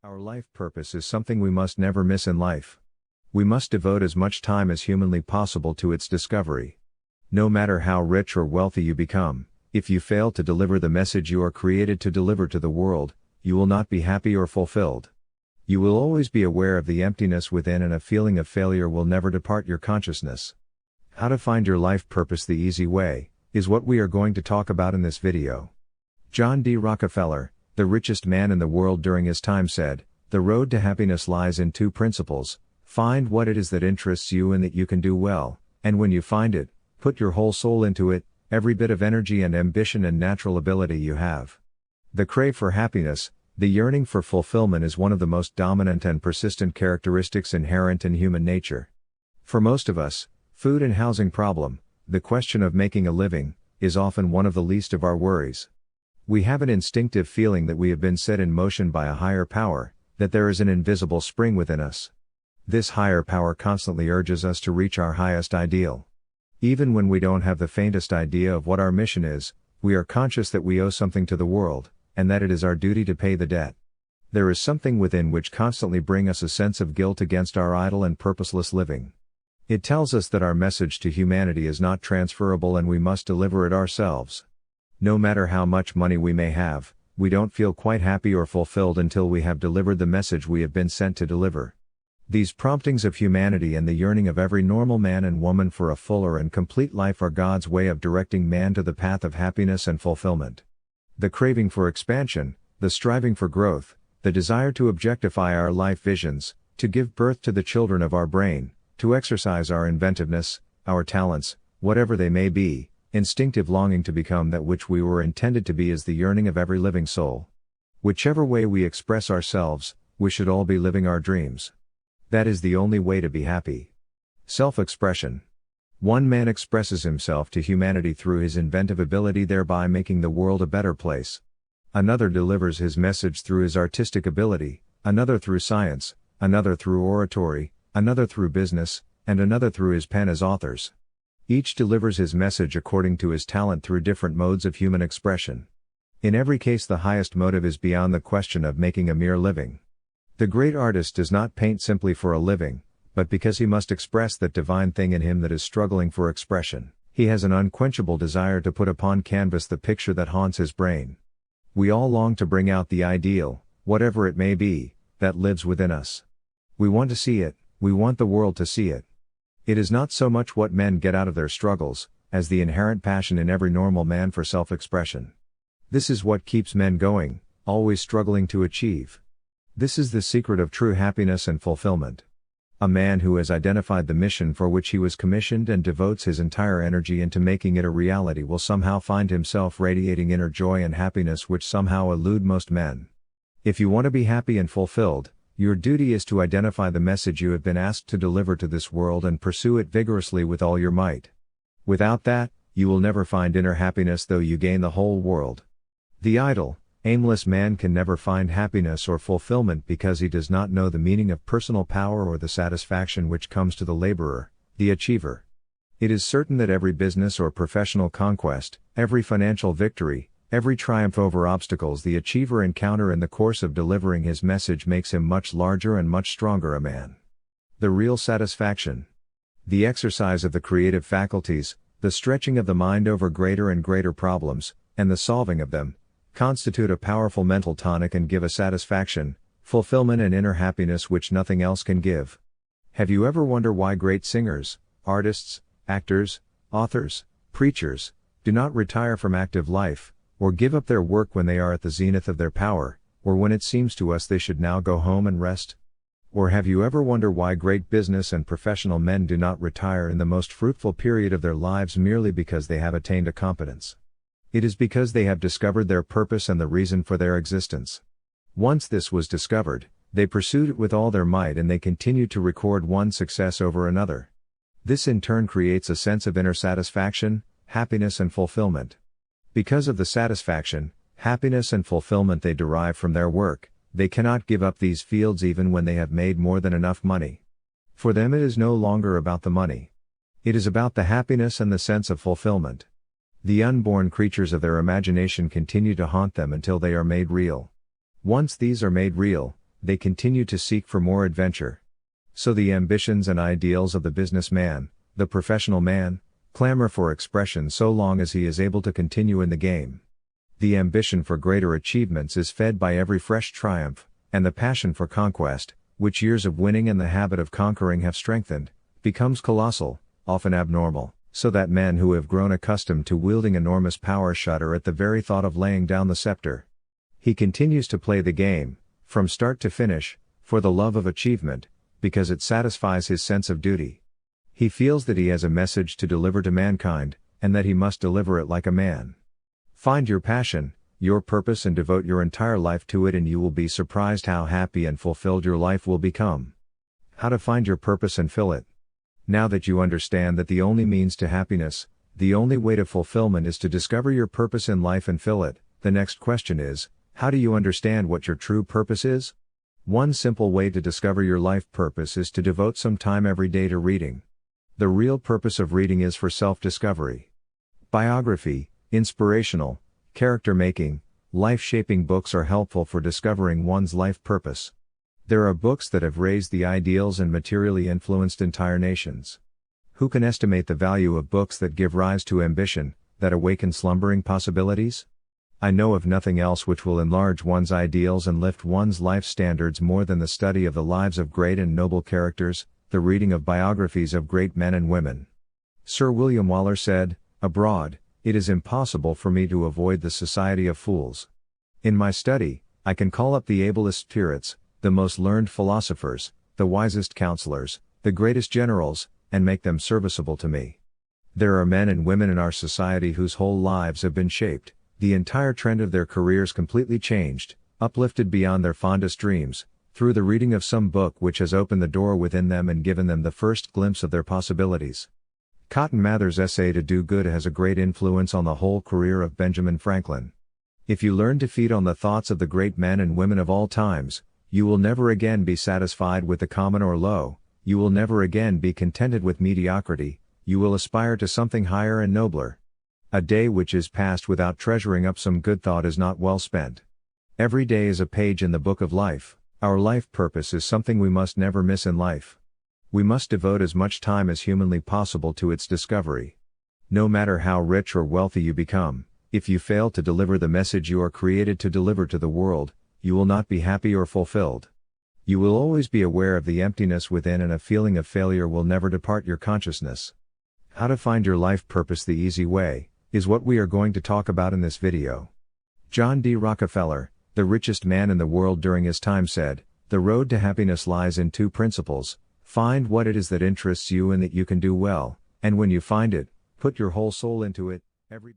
Our life purpose is something we must never miss in life. We must devote as much time as humanly possible to its discovery. No matter how rich or wealthy you become, if you fail to deliver the message you are created to deliver to the world, you will not be happy or fulfilled. You will always be aware of the emptiness within, and a feeling of failure will never depart your consciousness. How to find your life purpose the easy way, is what we are going to talk about in this video. John D. Rockefeller, the richest man in the world during his time, said, "The road to happiness lies in two principles: find what it is that interests you and that you can do well, and when you find it, put your whole soul into it, every bit of energy and ambition and natural ability you have." The crave for happiness, the yearning for fulfillment, is one of the most dominant and persistent characteristics inherent in human nature. For most of us, food and housing problem, the question of making a living, is often one of the least of our worries. We have an instinctive feeling that we have been set in motion by a higher power, that there is an invisible spring within us. This higher power constantly urges us to reach our highest ideal. Even when we don't have the faintest idea of what our mission is, we are conscious that we owe something to the world, and that it is our duty to pay the debt. There is something within which constantly brings us a sense of guilt against our idle and purposeless living. It tells us that our message to humanity is not transferable and we must deliver it ourselves. No matter how much money we may have, we don't feel quite happy or fulfilled until we have delivered the message we have been sent to deliver. These promptings of humanity and the yearning of every normal man and woman for a fuller and complete life are God's way of directing man to the path of happiness and fulfillment. The craving for expansion, the striving for growth, the desire to objectify our life visions, to give birth to the children of our brain, to exercise our inventiveness, our talents, whatever they may be, instinctive longing to become that which we were intended to be, is the yearning of every living soul. Whichever way we express ourselves, we should all be living our dreams. That is the only way to be happy. Self-expression. One man expresses himself to humanity through his inventive ability, thereby making the world a better place. Another delivers his message through his artistic ability, another through science, another through oratory, another through business, and another through his pen as authors. Each delivers his message according to his talent through different modes of human expression. In every case, the highest motive is beyond the question of making a mere living. The great artist does not paint simply for a living, but because he must express that divine thing in him that is struggling for expression. He has an unquenchable desire to put upon canvas the picture that haunts his brain. We all long to bring out the ideal, whatever it may be, that lives within us. We want to see it, we want the world to see it. It is not so much what men get out of their struggles, as the inherent passion in every normal man for self-expression. This is what keeps men going, always struggling to achieve. This is the secret of true happiness and fulfillment. A man who has identified the mission for which he was commissioned and devotes his entire energy into making it a reality will somehow find himself radiating inner joy and happiness which somehow elude most men. If you want to be happy and fulfilled, your duty is to identify the message you have been asked to deliver to this world and pursue it vigorously with all your might. Without that, you will never find inner happiness though you gain the whole world. The idle, aimless man can never find happiness or fulfillment because he does not know the meaning of personal power or the satisfaction which comes to the laborer, the achiever. It is certain that every business or professional conquest, every financial victory, every triumph over obstacles the achiever encounter in the course of delivering his message makes him much larger and much stronger a man. The real satisfaction. The exercise of the creative faculties, the stretching of the mind over greater and greater problems, and the solving of them, constitute a powerful mental tonic and give a satisfaction, fulfillment and inner happiness which nothing else can give. Have you ever wondered why great singers, artists, actors, authors, preachers, do not retire from active life, or give up their work when they are at the zenith of their power, or when it seems to us they should now go home and rest? Or have you ever wondered why great business and professional men do not retire in the most fruitful period of their lives merely because they have attained a competence? It is because they have discovered their purpose and the reason for their existence. Once this was discovered, they pursued it with all their might and they continued to record one success over another. This in turn creates a sense of inner satisfaction, happiness and fulfillment. Because of the satisfaction, happiness and fulfillment they derive from their work, they cannot give up these fields even when they have made more than enough money. For them it is no longer about the money. It is about the happiness and the sense of fulfillment. The unborn creatures of their imagination continue to haunt them until they are made real. Once these are made real, they continue to seek for more adventure. So the ambitions and ideals of the businessman, the professional man, clamor for expression so long as he is able to continue in the game. The ambition for greater achievements is fed by every fresh triumph, and the passion for conquest, which years of winning and the habit of conquering have strengthened, becomes colossal, often abnormal, so that men who have grown accustomed to wielding enormous power shudder at the very thought of laying down the scepter. He continues to play the game, from start to finish, for the love of achievement, because it satisfies his sense of duty. He feels that he has a message to deliver to mankind, and that he must deliver it like a man. Find your passion, your purpose, and devote your entire life to it, and you will be surprised how happy and fulfilled your life will become. How to find your purpose and fill it. Now that you understand that the only means to happiness, the only way to fulfillment is to discover your purpose in life and fill it, the next question is, how do you understand what your true purpose is? One simple way to discover your life purpose is to devote some time every day to reading. The real purpose of reading is for self-discovery. Biography, inspirational, character-making, life-shaping books are helpful for discovering one's life purpose. There are books that have raised the ideals and materially influenced entire nations. Who can estimate the value of books that give rise to ambition, that awaken slumbering possibilities? I know of nothing else which will enlarge one's ideals and lift one's life standards more than the study of the lives of great and noble characters, the reading of biographies of great men and women. Sir William Waller said, "Abroad, it is impossible for me to avoid the society of fools. In my study, I can call up the ablest spirits, the most learned philosophers, the wisest counselors, the greatest generals, and make them serviceable to me." There are men and women in our society whose whole lives have been shaped, the entire trend of their careers completely changed, uplifted beyond their fondest dreams, through the reading of some book which has opened the door within them and given them the first glimpse of their possibilities. Cotton Mather's essay To Do Good has a great influence on the whole career of Benjamin Franklin. If you learn to feed on the thoughts of the great men and women of all times, you will never again be satisfied with the common or low, you will never again be contented with mediocrity, you will aspire to something higher and nobler. A day which is passed without treasuring up some good thought is not well spent. Every day is a page in the book of life. Our life purpose is something we must never miss in life. We must devote as much time as humanly possible to its discovery. No matter how rich or wealthy you become, if you fail to deliver the message you are created to deliver to the world, you will not be happy or fulfilled. You will always be aware of the emptiness within, and a feeling of failure will never depart your consciousness. How to find your life purpose the easy way is what we are going to talk about in this video. John D. Rockefeller, the richest man in the world during his time, said, "The road to happiness lies in two principles: find what it is that interests you and that you can do well, and when you find it, put your whole soul into it, every